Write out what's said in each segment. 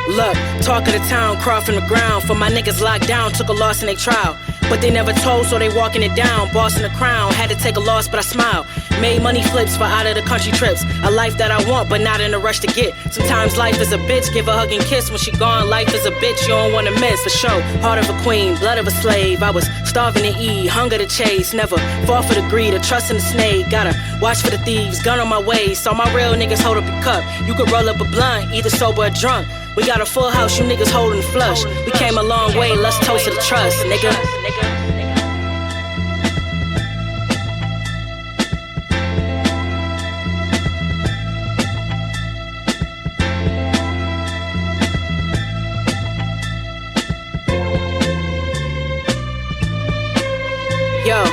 Look, talk of the town, crawl from the ground. For my niggas locked down, took a loss in they trial. But they never told, so they walking it down. Boss in the crown, had to take a loss, but I smiled. Made money flips for out of the country trips. A life that I want, but not in a rush to get. Sometimes life is a bitch, give a hug and kiss. When she gone, life is a bitch, you don't wanna miss. For sure, heart of a queen, blood of a slave. I was starving to eat, hunger to chase. Never fall for the greed or trust in the snake. Gotta watch for the thieves, gun on my way. Saw my real niggas hold up a cup. You could roll up a blunt, either sober or drunk. We got a full house, you niggas holding flush. We came a long way, let's toast to the trust, nigga. Yo,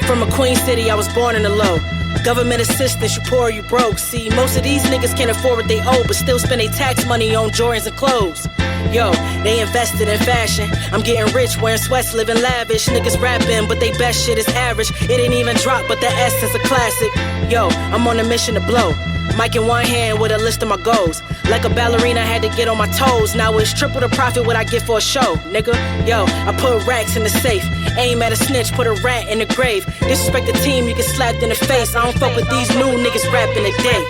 from a Queen City, I was born in the low. Government assistance, you poor, you broke. See, most of these niggas can't afford what they owe, but still spend their tax money on Jordans and clothes. Yo, they invested in fashion. I'm getting rich, wearing sweats, living lavish. Niggas rapping, but they best shit is average. It ain't even drop, but the essence a classic. Yo, I'm on a mission to blow. Mic in one hand with a list of my goals. Like a ballerina, I had to get on my toes. Now it's triple the profit what I get for a show, nigga. Yo, I put racks in the safe. Aim at a snitch, put a rat in the grave. Disrespect the team, you get slapped in the face. I don't fuck with these new niggas rapping today.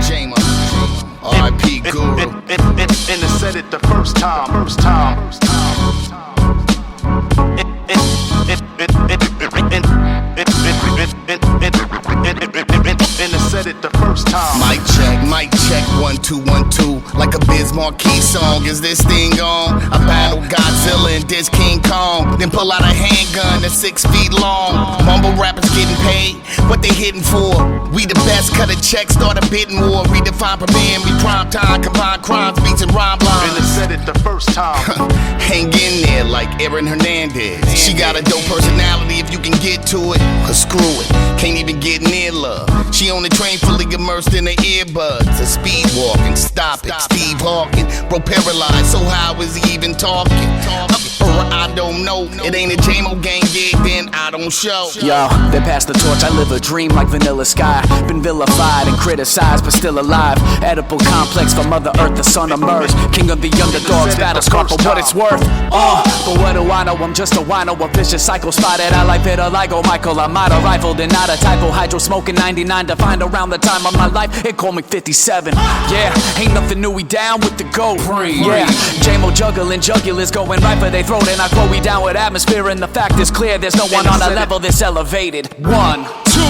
Jamo, R.I.P. Guru. And I said it the first time. And I said it the first time. Mic check, 1 2 1 2. Like a Biz Marquee song, is this thing on? I battle Godzilla and diss King Kong, then pull out a handgun that's 6 feet long. Mumble rappers getting paid, what they hitting for? We the best, cut a check, start a bidding war. Redefine prevent, we prime time, combine crimes, beats and rhyme lines. And I said it the first time. Hang in there like Aaron Hernandez. She got a dope personality if you can get to it. But screw it, can't even get near love. She on the train fully immersed in the earbuds. A speed walking, stop it, Steve Hawking. Bro paralyzed, so how is he even talking? I don't know, it ain't a Jamo gang gig, then I don't show. Yo, they pass the torch, I live a dream like Vanilla Sky. Been vilified and criticized, but still alive. Edible complex for Mother Earth, the son emerged. King of the underdogs, battle scar for what it's worth. But what do I know? I'm just a wino, a vicious cycle spotted. I like vitiligo, Michael, I'm not a rifle, then not a typo. Hydro smoking 99, defined around the time of my life. It called me 57. Yeah, ain't nothing new, we down with the goat. Yeah, Jamo juggling, jugulars going right for they throat. And I go we down with atmosphere, and the fact is clear, there's no one on a level this elevated. 1 2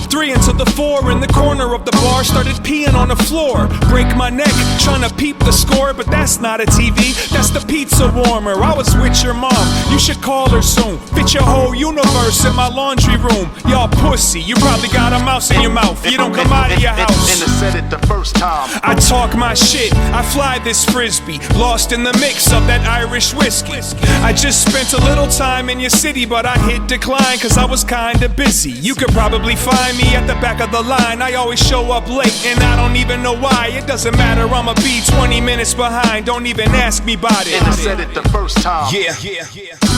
3 into the 4 in the corner of the bar, started peeing on the floor. Break my neck, trying to peep the score, but that's not a TV, that's the pizza warmer. I was with your mom, you should call her soon. Fit your whole universe in my laundry room. Y'all pussy, you probably got a mouse in your mouth. You don't come out of your house. And I said it the first time. I talk my shit, I fly this frisbee, lost in the mix of that Irish whiskey. I just spent a little time in your city, but I hit decline cause I was kinda busy. You could probably find me at the back of the line. I always show up late and I don't even know why. It doesn't matter, I'ma be 20 minutes behind. Don't even ask me about it. And I said it the first time. Yeah.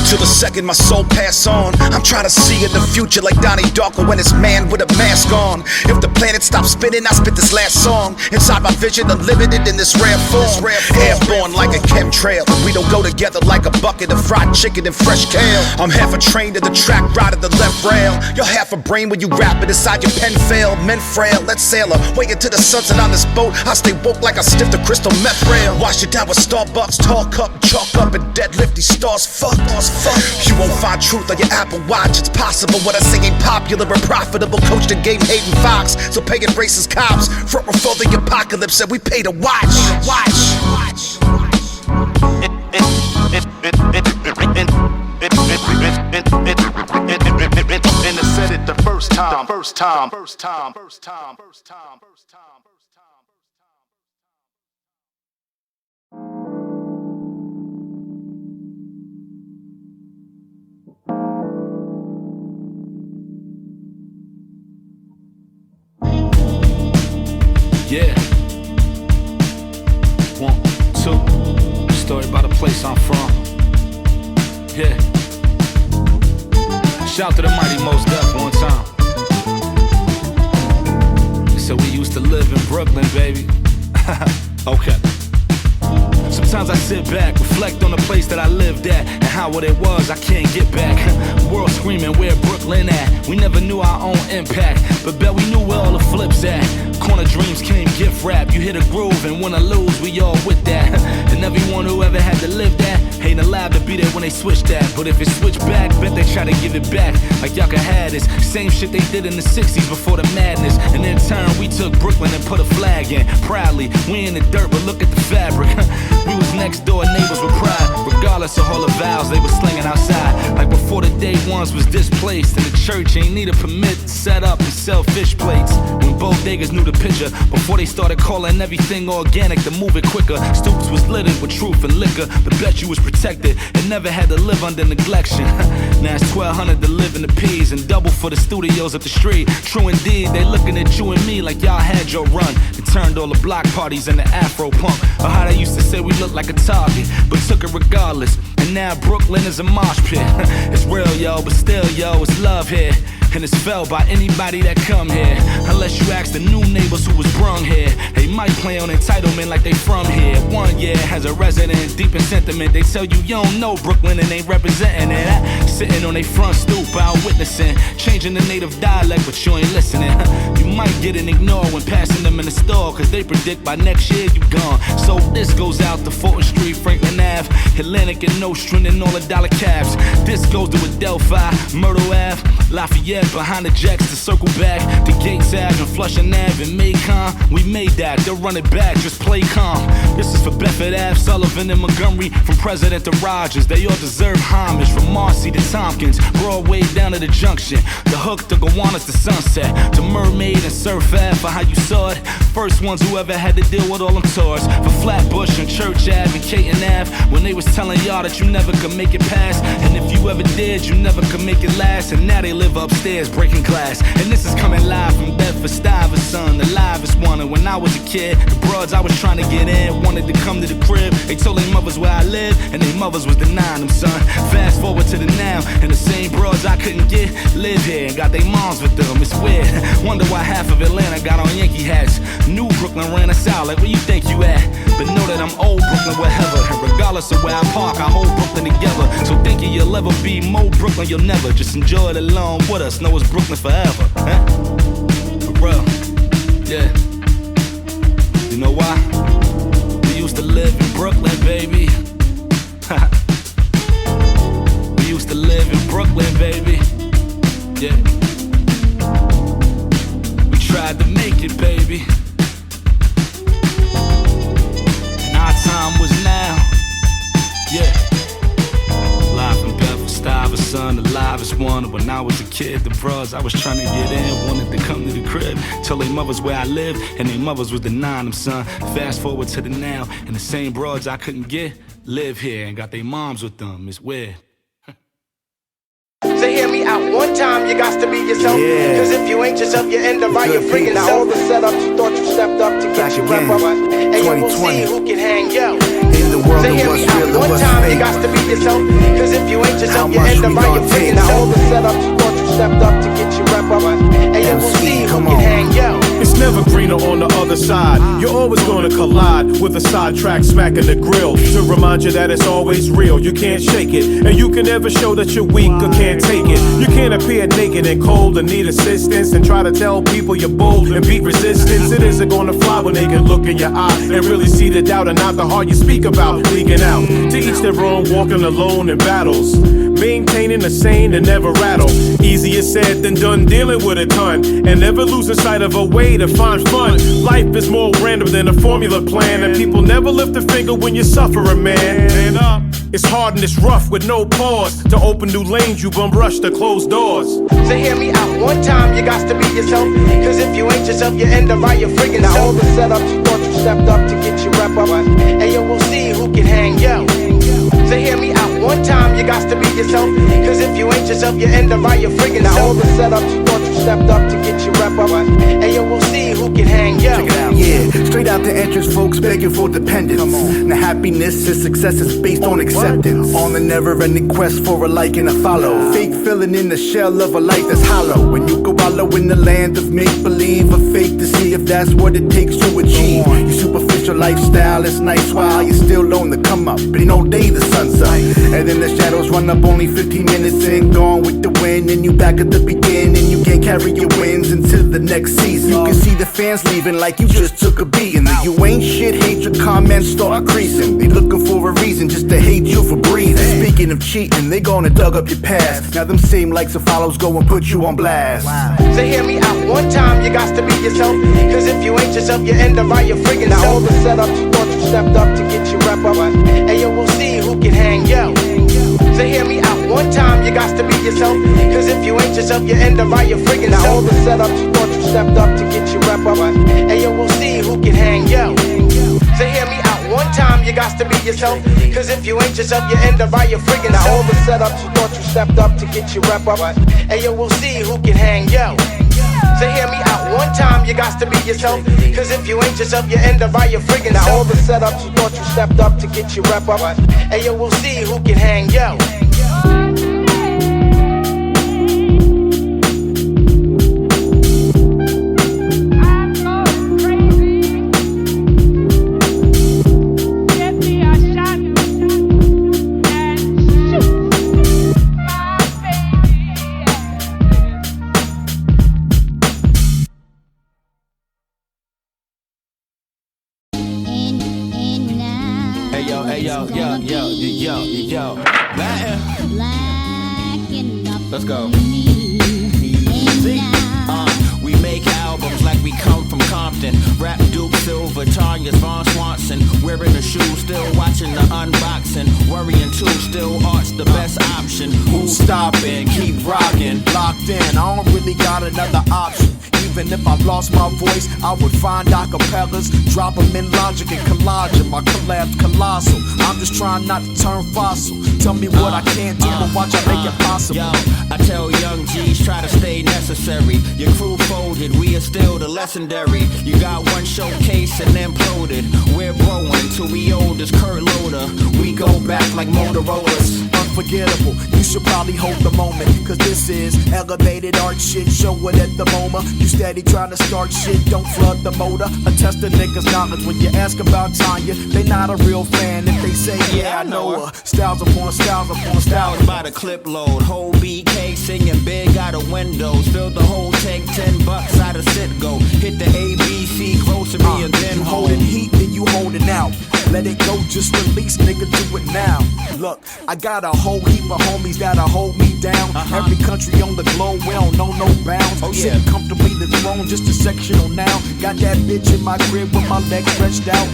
Till the second my soul pass on, I'm trying to see in the future like Donnie Darko when it's man with a mask on. If the planet stops spinning, I spit this last song. Inside my vision, unlimited in this rare form. Airborne like a chemtrail. We don't go together like a bucket of fried chicken and fresh kale. I'm half a train to the track, right at the left rail. You're half a brain when you rap it inside your pen fail. Men frail, let's sail away into the sunset on this boat. I stay woke like I sniffed a crystal meth rail. Wash it down with Starbucks, talk up, chalk up, and deadlift these stars. Fuck. You won't find truth on your Apple Watch. It's possible what I say ain't popular or profitable. Coach the game, Hayden Fox. So paying racist cops front before the apocalypse, and we pay to watch. And I said it the first time. time. The first time. First time. First time. First time. First time. Yeah. 1, 2. Story about the place I'm from. Yeah. Shout to the mighty Mos Def one time. They said we used to live in Brooklyn, baby. Okay. Sometimes I sit back, reflect on the place that I lived at and how what it was I can't get back. World screaming, where Brooklyn at? We never knew our own impact, but bet we knew where all the flips at. Corner dreams came gift wrap. You hit a groove and win or lose, we all with that. And everyone who ever had to live that ain't allowed to be there when they switch that. But if it switched back, bet they try to give it back. Like y'all can have this same shit they did in the 60s before the madness. And in turn, we took Brooklyn and put a flag in. Proudly, we in the dirt, but look at the fabric. We was next door neighbors with pride, regardless of all the vows they was slinging outside. Like before the day ones was displaced, and the church ain't need a permit to set up and sell fish plates. When bodegas knew the picture, before they started calling everything organic to move it quicker. Stoops was littered with truth and liquor, but bet you was protected and never had to live under neglection. Now it's $1,200 to live in the P's and double for the studios up the street. True indeed, they looking at you and me like y'all had your run and turned all the block parties into Afro punk. Or how they used to say we look like a target, but took it regardless. And now Brooklyn is a mosh pit. It's real, yo, but still, yo, it's love here. And it's felt by anybody that come here. Unless you ask the new neighbors who was brung here. They might play on entitlement like they from here. One, yeah, has a resident deep in sentiment. They tell you don't know Brooklyn and ain't representing it. Sitting on they front stoop out witnessing, changing the native dialect, but you ain't listening. You might get an ignore when passing them in the store, cause they predict by next year you gone. So this goes out to Fulton Street, Franklin Ave, Atlantic and Nostrand and all the dollar cabs. This goes to Adelphi, Myrtle Ave, Lafayette behind the jacks to circle back to Gates Ave and Flushing Ave and Macon. We made that, they'll run it back, just play calm. This is for Bedford Ave, Sullivan and Montgomery, from President to Rogers. They all deserve homage, from Marcy to Tompkins, Broadway down to the Junction, the Hook to Gowanus to Sunset, to Mermaid and Surf Ave for how you saw it. First ones who ever had to deal with all them tours, for Flatbush and Church Ave and Caton Ave, when they was telling y'all that you never could make it past, and if you ever did, you never could make it last. And now they live upstairs breaking glass. And this is coming live from Bedford-Stuyvesant, the livest one. And when I was a kid, the broads I was trying to get in wanted to come to the crib. They told their mothers where I lived, and their mothers was denying them, son. Fast forward to the now, and the same broads I couldn't get live here and got their moms with them. It's weird. Wonder why half of Atlanta got on Yankee hats. New Brooklyn ran us out, like where you think you at? But know that I'm old Brooklyn wherever, and regardless of where I park, I hold Brooklyn together. So thinking you'll ever be more Brooklyn, you'll never. Just enjoy it along with us, know it's Brooklyn forever, huh? For real, yeah. You know why? We used to live in Brooklyn, baby. We used to live in Brooklyn, baby. Yeah. We tried to make it, baby. And our time was now. Yeah. Live from Bedford-Stuyvesant, the livest one. When I was a kid, the bros I was trying to get in wanted to come to the crib, tell their mothers where I lived, and their mothers was denying them, son. Fast forward to the now, and the same broads I couldn't get live here and got their moms with them. It's weird. So hear me out one time, you got to be yourself. Cause if you ain't yourself, you end up by your freaking self. All the setups you thought you stepped up to get you rep up, and you will see who can hang yo. In the world so hear me out one time, you got to be yourself. Cause if you ain't yourself, you end up by your freaking self. All the setups you thought you stepped up to get you rep up, and you will see who can hang yo. It's never greener on the other side. You're always gonna collide with a sidetrack smacking the grill to remind you that it's always real. You can't shake it, and you can never show that you're weak or can't take it. You can't appear naked and cold and need assistance and try to tell people you're bold and beat resistance. It isn't gonna fly when they can look in your eye and really see the doubt and not the heart you speak about leaking out. To each their own, walking alone in battles, maintaining a sane and never rattle. Easier said than done, dealing with a ton, and never losing sight of a way to find fun. Life is more random than a formula plan, and people never lift a finger when you're suffering, man. Man up. It's hard and it's rough with no pause. To open new lanes, you bum rush to close doors. So hear me out one time, you got to be yourself. Cause if you ain't yourself, you end up by your friggin' self. Now all the setups you thought you stepped up to get your rep up. And yo, we'll see who can hang yo. So hear me out one time, you got to be yourself. Cause if you ain't yourself, you end up by your friggin' self. Now all the setups you thought you stepped up to get your rep up. And yo, we'll see who can hang yo. Yeah, straight out the entrance, folks begging for dependence. Now happiness and success is based on acceptance. On the never-ending quest for a like and a follow. Fake filling in the shell of a life that's hollow. When you go wallow in the land of make-believe, a fake to see if that's what it takes to achieve. Your superficial lifestyle is nice while you're still on the come up, but ain't no day the sun's up. And then the shadows run up only 15 minutes in, gone with the wind, and you back at the beginning. You can't carry your wins until the next season. You can see the fans leaving like you just took a beating. The you ain't shit hatred comments start creasing. They looking for a reason just to hate you for breathing. Speaking of cheating, they gonna dug up your past. Now them same likes and follows go and put you on blast. So hear me out one time, you got to be yourself. Cause if you ain't yourself, you end up by your friggin' self. Now all the setups you thought you stepped up to get your rep up. And yo, we'll see who can hang yo. So hear me out one time, you got to be yourself. Cause if you ain't yourself, you end up by your friggin' self. Now all the setups you thought you stepped up to get your rep up. And yo, we'll see who can hang yo. So hear me out one time, you got to be yourself. Cause if you ain't yourself, you end up by your friggin' self. Now all the setups you thought you stepped up to get your rep up. And yo, we'll see who can hang yo. So hear me out one time, you got to be yourself. Cause if you ain't yourself, you end up by your friggin' self. Now all the setups you thought you stepped up to get your rep up. And yo, we'll see who can hang yo. Yo, let's go. We make albums like we come from Compton. Rap Duke Silver, Tanya's Von Swanson. Wearing the shoes, still watching the unboxing. Worrying too, still art's the best option. Who's stopping? Keep rocking. Locked in, I don't really got another option. Even if I lost my voice, I would find acapellas, drop them in Logic and collage them. My collab's colossal. I'm just trying not to turn fossil. Tell me what I can't do, but watch I make it possible. Yo, I tell young G's try to stay necessary. Your crew folded, we are still the legendary. You got one showcase and imploded. We're growing till we old as Kurt Loder. We go back like Motorola's. Unforgettable, you should probably hold the moment. Cause this is elevated art shit, show it at the MoMA. You steady trying to start shit, don't flood the motor. I test a nigga's knowledge when you ask about Tanya. They not a real fan if they say, yeah, I know her. Styles upon styles upon styles. By the clip load, whole BK singing big out of windows. Fill the whole tank, $10 out of Citgo. Hit the ABC grocery and then you holding heat, then you holding out. Let it go, just release, nigga, do it now. Look, I got a whole heap of homies that'll hold me down. Every country on the globe, we don't know no bounds. Sitting comfortably the throne, just a sectional now. Got that bitch in my crib with my legs stretched out.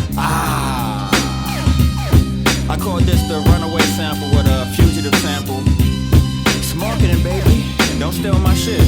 I call this the runaway sample with a fugitive sample. It's marketing, baby. Don't steal my shit.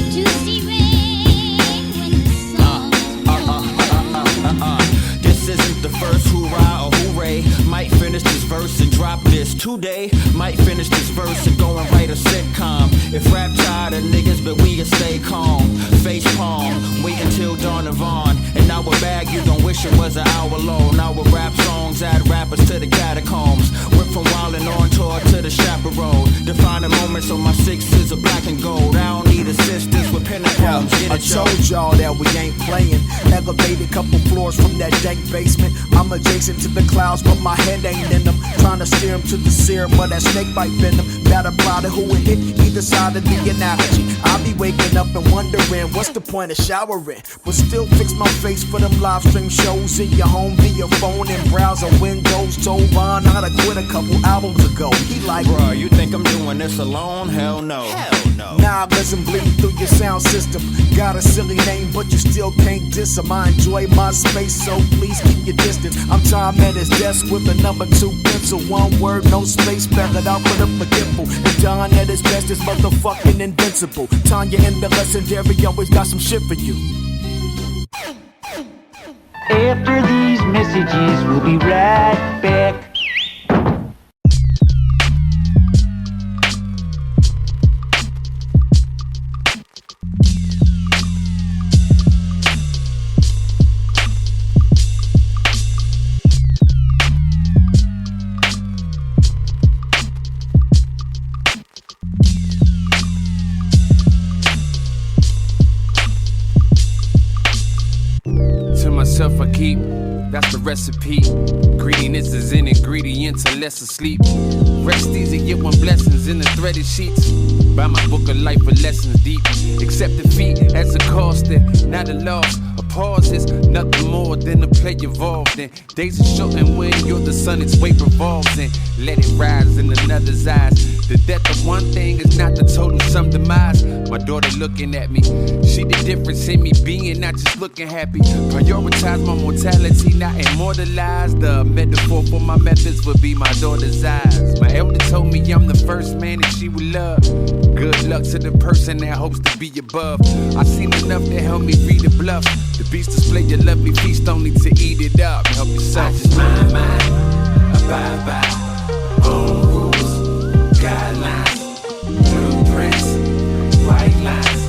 This isn't the first hoorah or hooray. Might finish this verse and drop this today. Might finish this verse and go and write a sitcom. If rap tired of niggas, but we can stay calm. Face palm, wait until dawn of on. And our bag, you gon' wish it was an hour long. Our rap songs add rappers to the catacombs. Went from wildin' on tour to the chaperone. Defining moments on my sixes of black and gold. I don't need assistance with pentagrams. I told y'all that we ain't playing. Elevated couple floors from that dank basement. I'm adjacent to the clouds, but my head ain't in them. Trying to steer them to the serum of that snake bite venom. That apply to who it hit, either side of the analogy. I'll be waking up and wondering what's the point of showering, but still fix my face for them live stream shows in your home via phone and browser windows. Told Ron how to quit a couple albums ago. He like, bruh, you think I'm doing this alone? Hell no. Hell no. Nah, listen, bleed through your sound system. Got a silly name, but you still can't diss him. I enjoy my space, so please keep your distance. I'm Tom at his desk with a number 2 pencil. One word, no space, spell it out, put up a dimple. And Don at his best is motherfucking invincible. Tanya and the legendary always got some shit for you. After these messages, we'll be right back. Myself I keep, that's the recipe. Greediness is an ingredient to less asleep. Rest easy, get one blessings in the threaded sheets. Buy my book of life for lessons deep. Accept defeat as a cost and not a loss. A pause is nothing more than a play involved in. Days are short and when you're the sun, its weight revolves in. Let it rise in another's eyes. The death of one thing is not the total sum demise. My daughter looking at me, she the difference in me being not just looking happy. Prioritize my mortality, not immortalize. The metaphor for my methods would be my daughter's eyes. My elder told me I'm the first man that she would love. Good luck to the person that hopes to be above. I seen enough to help me read the bluff. The beast display your lovely feast only to eat it up. Help yourself. I just mind, abide by own rules, guidelines, blueprints, white lines,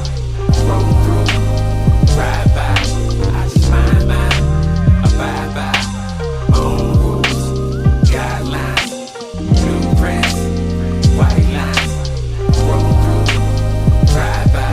roll through, ride by. I just mind, abide by own rules, guidelines, blueprints, white lines, roll through, ride by.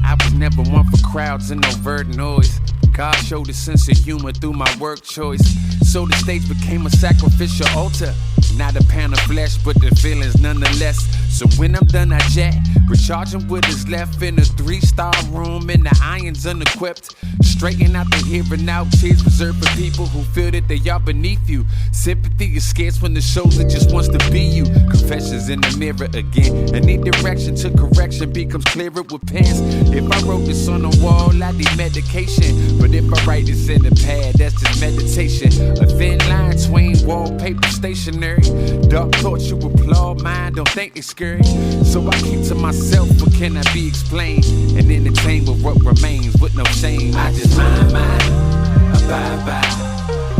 I was never one for crowds and overt noise. God showed a sense of humor through my work choice. So the stage became a sacrificial altar. Not a pound of flesh, but the feelings nonetheless. So when I'm done, I jet, recharging what is left in a 3-star room, and the iron's unequipped. Straighten out the here and now, tears reserved for people who feel that they are beneath you. Sympathy is scarce when the shoulder just wants to be you. Confessions in the mirror again. Any direction to correction becomes clearer with pens. If I wrote this on the wall, I need medication. But if I write this in the pad, that's just meditation. A thin line between wallpaper stationery. Dark thoughts you applaud, mine don't think it's scary. So I keep to myself, what can I be explained? And entertain with what remains with no shame. I just mind, abide by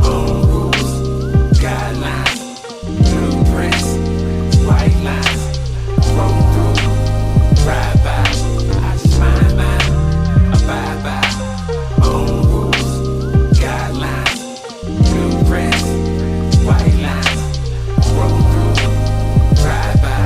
own rules, guidelines, blueprints, white lines, roll through, ride by. I just mind, abide by own rules, guidelines, blueprints, white lines, roll through, ride by.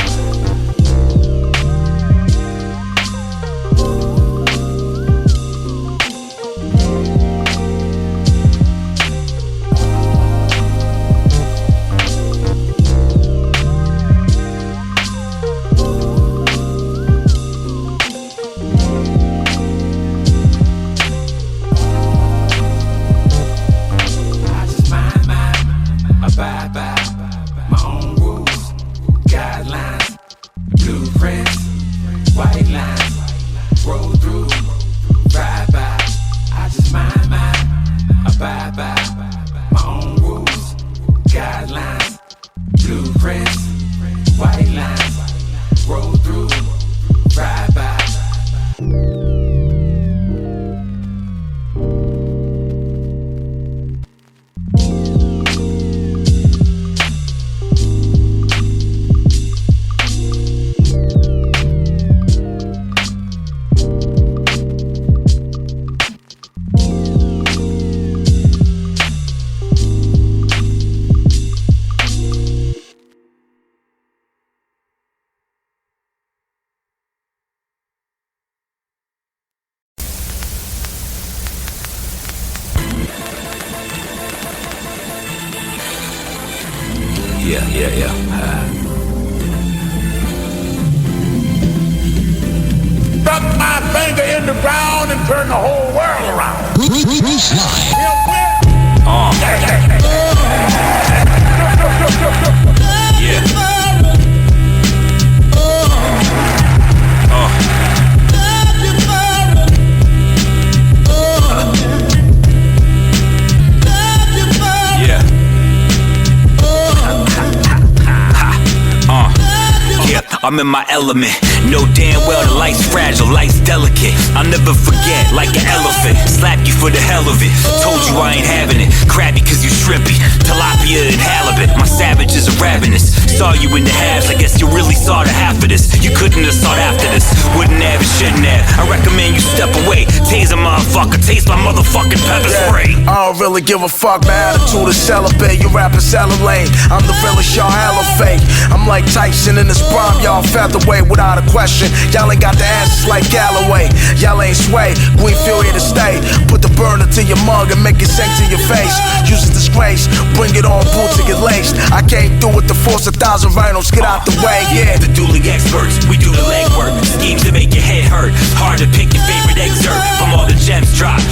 Abide by my own rules, guidelines, blueprints, white lines, roll through, ride by. I just mind, abide by my own rules, guidelines, blueprints, white lines, roll through, ride by. underground and turn the whole world around. I'm in my element. Know damn well the life's fragile, life's delicate. I'll never forget, like an elephant. Slap you for the hell of it. Told you I ain't having it. Crabby cause you shrimpy. Tilapia and halibut. My savages are ravenous. Saw you in the halves, I guess you really saw the half of this. You couldn't have sought after this. Wouldn't have and shouldn't have. I recommend you step away. Taser motherfucker, taste my motherfucking pepper spray. I don't really give a fuck, my attitude is celibate. You rapping salad lane. I'm the realest, y'all hella fake. I'm like Tyson in his prime, y'all featherweight without a question. Y'all ain't got the answers like Galloway. Y'all ain't sway, Greenfield here to stay. Put the burner to your mug and make it sink to your face. Use a disgrace, bring it on, boots to get laced. I came through with the force of 1,000 rhinos, get out the way, yeah. The dueling experts, we do the legwork. Schemes to make your head hurt. Hard to pick your favorite excerpt from all the gems dropped.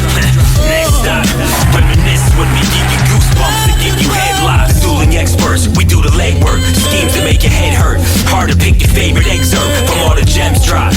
Next stop, reminisce with me, give you goosebumps to give you headlocks. The dueling experts, we do the legwork. Schemes to make your head hurt. Hard to pick your favorite excerpt from all the gems dropped.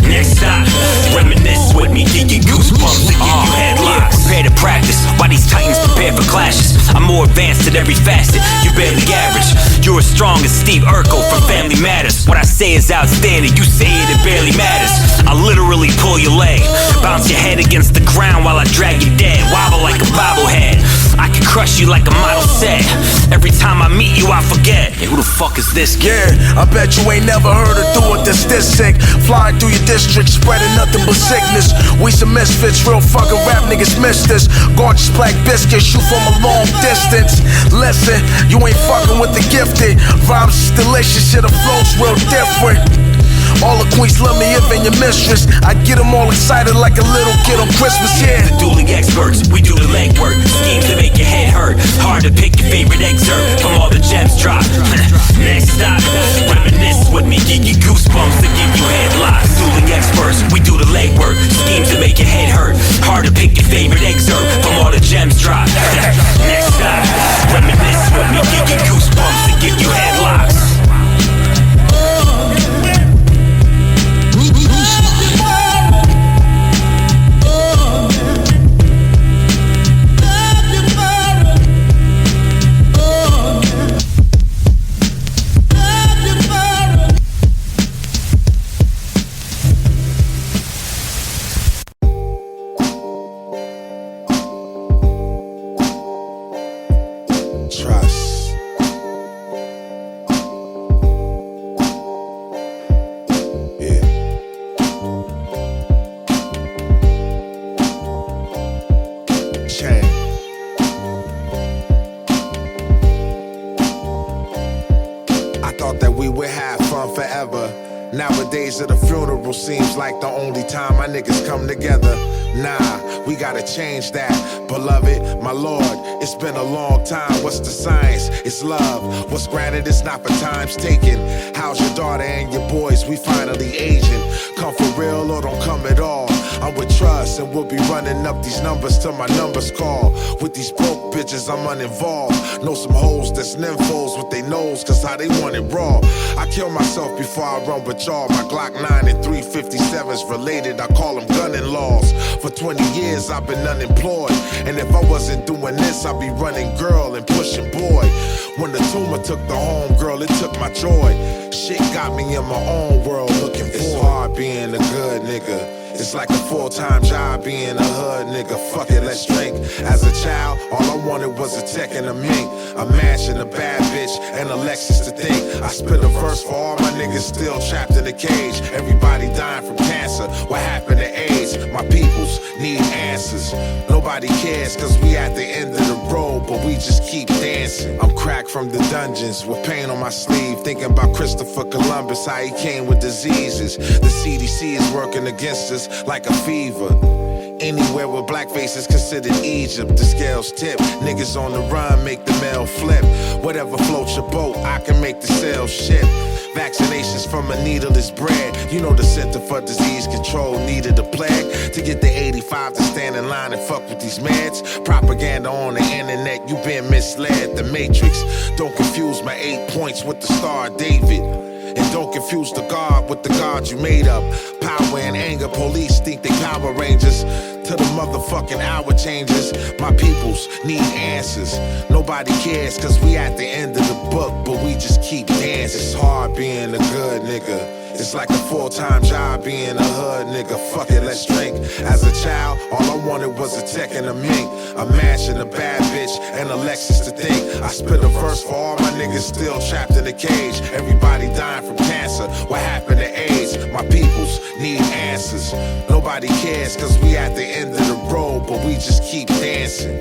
Next stop, reminisce with me, give you goosebumps to give you headlocks. Prepare to practice, while these titans prepare for clashes. I'm more advanced at every facet, you barely average. You're as strong as Steve Urkel from Family Matters. What I say is outstanding, you say it barely matters. I literally pull your leg, bounce your head against the ground while I drag you dead. Wobble like a bobblehead, I can crush you like a model set. Every time I meet you I forget, hey, who the fuck is this kid? Yeah, I bet you ain't never heard a dude that's this sick. Flying through your district, spreading nothing but sickness. We some misfits, real fucking rap niggas miss this. Gorgeous black biscuits, shoot from a long distance. Listen, you ain't fucking with the gifted. Rhymes is delicious, shit, the flow's real different. All the queens love me even your mistress. I get them all excited like a little kid on Christmas, yeah. The dueling experts, we do the legwork. Schemes to make your head hurt. Hard to pick your favorite excerpt from all the gems dropped. Next stop, reminisce with me, give you goosebumps to give you headlocks. Dueling experts, we do the legwork. Schemes to make your head hurt. Hard to pick your favorite excerpt from all the gems dropped. Next stop, reminisce with me, give you goosebumps to give you headlocks. Nowadays at a funeral seems like the only time my niggas come together. Nah, we gotta change that. Beloved, my lord, it's been a long time. What's the science? It's love. What's granted is not for times taken. How's your daughter and your boys? We finally aging. Come for real or don't come at all. I'm with trust and we'll be running up these numbers till my numbers call. With these broke bitches, I'm uninvolved. Know some hoes that's nymphos with they nose, cause how they want it raw. I kill myself before I run with y'all. My Glock 9 and 357's related, I call them gun-in-laws. For 20 years I've been unemployed, and if I wasn't doing this, I'd be running girl and pushing boy. When the tumor took the home, girl, it took my joy. Shit got me in my own world looking for. It's hard being a good nigga. It's like a full-time job being a hood nigga. Fuck it, let's drink. As a child, all I wanted was a tech and a mink, a mansion, a bad bitch, and a Lexus to think. I spit a verse for all my niggas still trapped in a cage. Everybody dying from cancer. What happened to AIDS? My peoples need answers. Nobody cares cause we at the end of the road, but we just keep dancing. I'm cracked from the dungeons with pain on my sleeve, thinking about Christopher Columbus, how he came with diseases. The CDC is working against us like a fever. Anywhere where blackface is considered Egypt, the scales tip. Niggas on the run make the mail flip. Whatever floats your boat, I can make the sail ship. Vaccinations from a needle is bred. You know the Center for Disease Control needed a plague to get the 85 to stand in line and fuck with these meds. Propaganda on the internet, you been misled. The Matrix, don't confuse my 8 points with the Star of David. And don't confuse the God with the God you made up. Power and anger, police think they Power Rangers. To the motherfucking hour changes. My peoples need answers. Nobody cares cause we at the end of the book, but we just keep dancing. It's hard being a good nigga. It's like a full-time job being a hood nigga. Fuck it, let's drink. As a child, all I wanted was a tech and a mink, a mansion, a bad bitch, and a Lexus to think. I spit a verse for all my niggas still trapped in a cage. Everybody dying from cancer. What happened to AIDS? My peoples need answers. Nobody cares cause we at the end of the road, but we just keep dancing.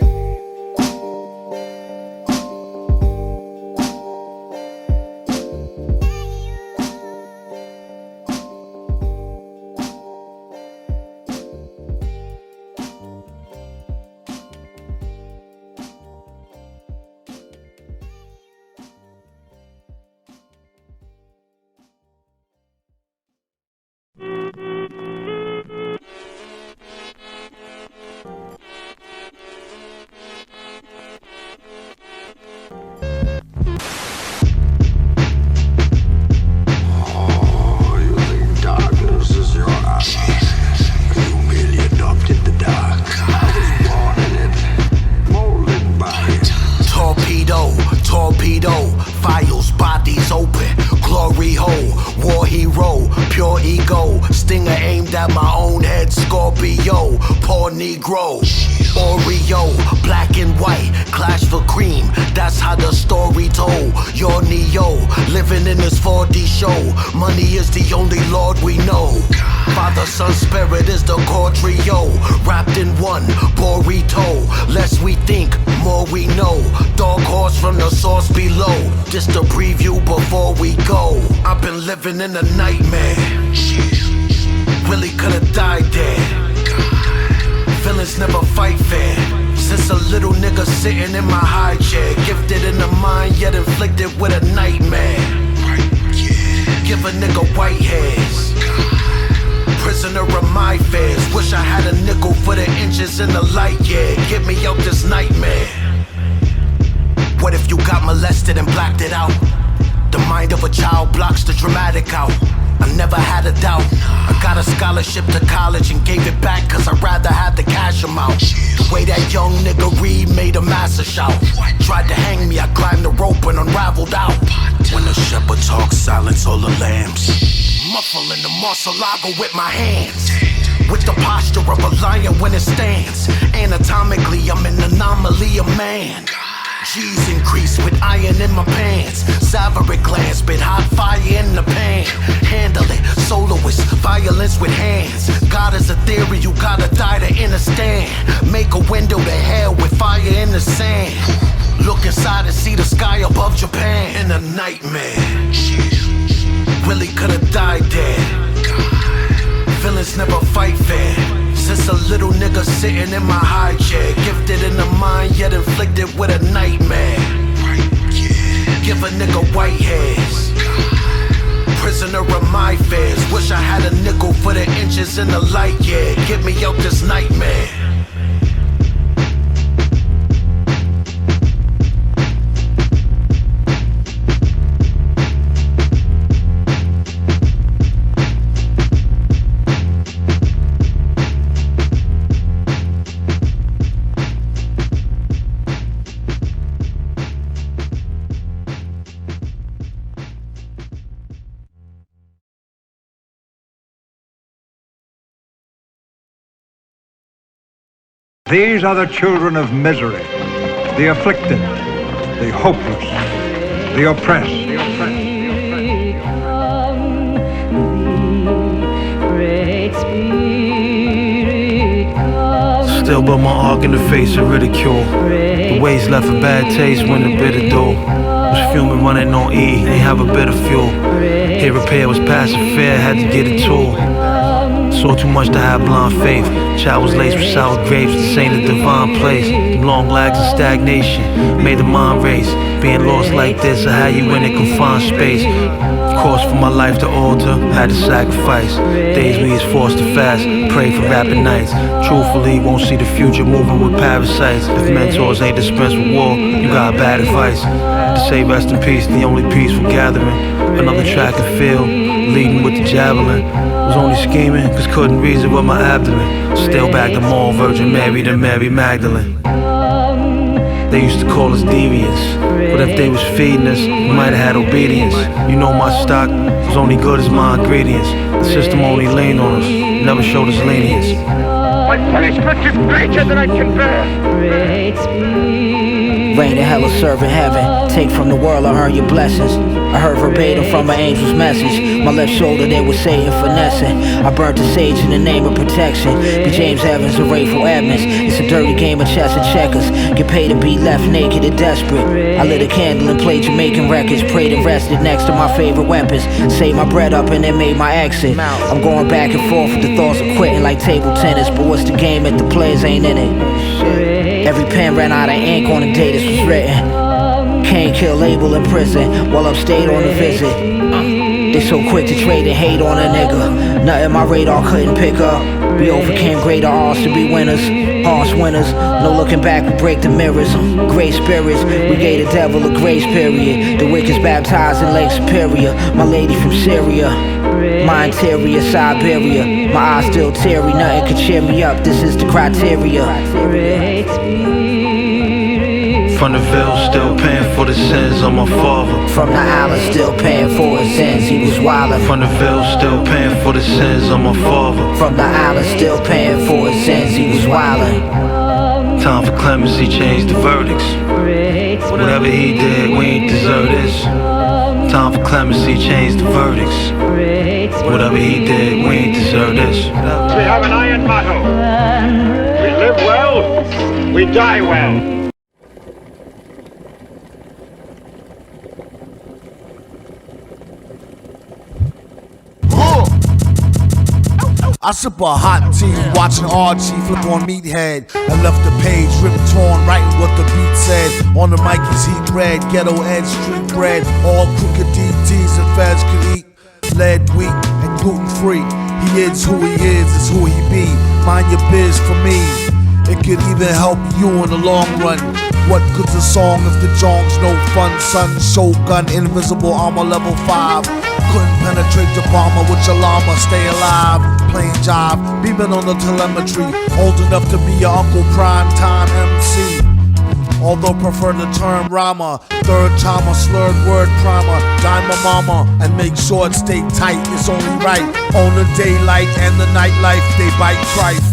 Files, bodies open, glory hole, war hero, pure ego, stinger aimed at my own head, Scorpio, poor Negro, Oreo, black and white, clash for cream, that's how the story told. You're Neo, living in this 4D show, money is the only Lord we know. Father, Son, Spirit is the core trio, wrapped in one burrito. Less we think, more we know. Dog horse from the source below. Just a preview before we go. I've been living in a nightmare. Really could've died there. Feelings never fight fair. Since a little nigga sitting in my high chair, gifted in the mind yet inflicted with a nightmare. Give a nigga white hairs. Prisoner of my fears. Wish I had a nickel for the inches in the light, yeah. Get me out this nightmare. What if you got molested and blacked it out? The mind of a child blocks the dramatic out. I never had a doubt. I got a scholarship to college and gave it back cause I'd rather have the cash amount. The way that young nigga Reed made a massive shout. Tried to hang me, I climbed the rope and unraveled out. When the shepherd talks, silence all the lambs. Muffling the Marcelago with my hands. With the posture of a lion when it stands. Anatomically, I'm an anomaly of man. G's increase with iron in my pants. Salivary glands, spit hot fire in the pan. Handle it, soloist, violence with hands. God is a theory, you gotta die to understand. Make a window to hell with fire in the sand. Look inside and see the sky above Japan. In a nightmare. Really could've died there. Feelings never fight fair. Since a little nigga sitting in my high chair, gifted in the mind yet inflicted with a nightmare. Give a nigga white hairs. Prisoner of my fears. Wish I had a nickel for the inches in the light, yeah. Get me out this nightmare. These are the children of misery, the afflicted, the hopeless, the oppressed. Still but my arc in the face of ridicule. The ways left a bad taste when the bitter do. Was fuming running on E, ain't have a bit of fuel. Here repair was passive fair, had to get a tool. Saw too much to have blind faith. Child was laced with sour grapes. This ain't a divine place. Them long lags of stagnation made the mind race. Being lost like this, I had you in a confined space. Of course, for my life to alter, had to sacrifice. Days we was forced to fast, pray for rapid nights. Truthfully, won't see the future moving with parasites. If mentors ain't dispensed with war, you got bad advice. To say rest in peace, the only peaceful gathering. Another track and field, leading with the javelin. Was only scheming, cause couldn't reason with my abdomen. Still back to more Virgin Mary than Mary Magdalene. They used to call us deviants, but if they was feeding us, we might have had obedience. You know my stock was only good as my ingredients. The system only leaned on us, never showed us lenience. My punishment is greater than I can bear. Rain in hell or serve in heaven. Take from the world or earn your blessings. I heard verbatim from an angel's message. My left shoulder they were Satan finessing. I burnt the sage in the name of protection. Be James Evans and Rayful Edmonds. It's a dirty game of chess and checkers. Get paid to be left naked and desperate. I lit a candle and played Jamaican records. Prayed and rested next to my favorite weapons. Saved my bread up and then made my exit. I'm going back and forth with the thoughts of quitting like table tennis. But what's the game if the players ain't in it? Every pen ran out of ink on the day this was written. Can't kill label in prison while upstate on a visit. They so quick to trade and hate on a nigga. Nothing my radar couldn't pick up. We overcame greater odds to be winners. Harsh winners, no looking back, we break the mirrors. Great spirits, we gave the devil a grace period. The wicked's baptized in Lake Superior. My lady from Syria, my interior Siberia. My eyes still teary, nothing could cheer me up. This is the criteria. From the veil, still paying for the sins of my father. From the island, still paying for his sins, he was wildin'. From the veil, still paying for the sins of my father. From the island, still paying for his sins, he was wildin'. Time for clemency, change the verdicts. Whatever he did, we ain't deserve this. Time for clemency, change the verdicts. Whatever he did, we ain't deserve this. We have an iron motto. We live well, we die well. I sip a hot tea, watching RG flip on Meathead. I left the page ripped torn, writing what the beat said. On the mic is heat red, ghetto edge, street bread. All crooked DTs and feds could eat. Lead, wheat, and gluten free. He is who he is, it's who he be. Mind your biz for me. It could even help you in the long run. What good's a song if the jong's no fun? Son, Shogun, invisible armor level 5. Couldn't penetrate the bomber with your llama. Stay alive, playing jive, beaming on the telemetry. Old enough to be your Uncle Prime Time MC. Although prefer the term rhymer. Third timer, slurred word primer. Die my mama and make sure it stay tight. It's only right. On the daylight and the nightlife, they bite trife.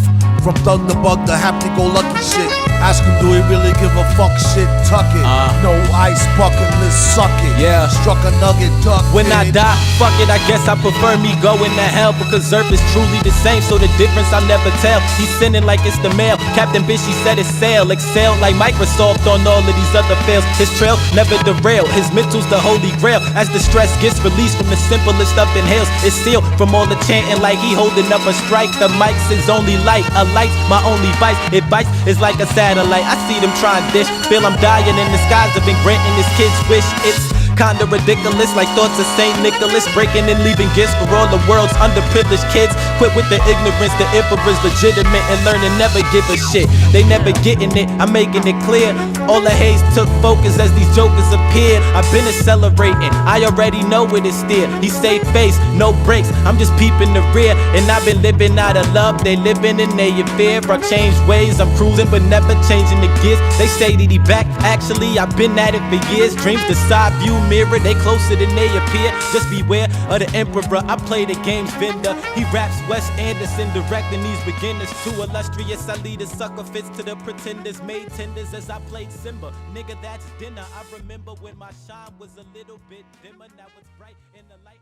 From thug to bug to happy-go-lucky shit. Ask him, do he really give a fuck shit? Tuck it. No ice bucket, let's suck it. Yeah. Struck a nugget, duck When I it. die, fuck it, I guess I prefer me going to hell. Because Earth is truly the same, so the difference I'll never tell. He's sinning like it's the mail. Captain Bitch, he said it's sail. Excel like Microsoft on all of these other fails. His trail never derail. His mental's the holy grail. As the stress gets released from the simplest of inhales, it's sealed from all the chanting like he holding up a strike. The mic's his only light. A light's my only vice. It bites, it's like a satellite. I see them trying dish. Feel I'm dying in the skies. I've been granting this kid's wish. It's kinda ridiculous, like thoughts of Saint Nicholas, breaking and leaving gifts for all the world's underprivileged kids. Quit with the ignorance, the emperor's legitimate, and learn to never give a shit. They never getting it, I'm making it clear. All the haze took focus as these jokers appeared. I've been accelerating, I already know it is steer. He stayed face, no brakes, I'm just peeping the rear. And I've been living out of love, they living in their fear. I changed ways, I'm cruising but never changing the gears. They say that he back, actually I've been at it for years. Dreams the side view mirror, they closer than they appear. Just beware of the emperor, I play the game's vendor. He raps Wes Anderson, directing these beginners. Too illustrious, I lead a sucker fits to the pretenders. Made tenders as I played Simba. Nigga, that's dinner. I remember when my shine was a little bit dimmer. Now it's bright in the light.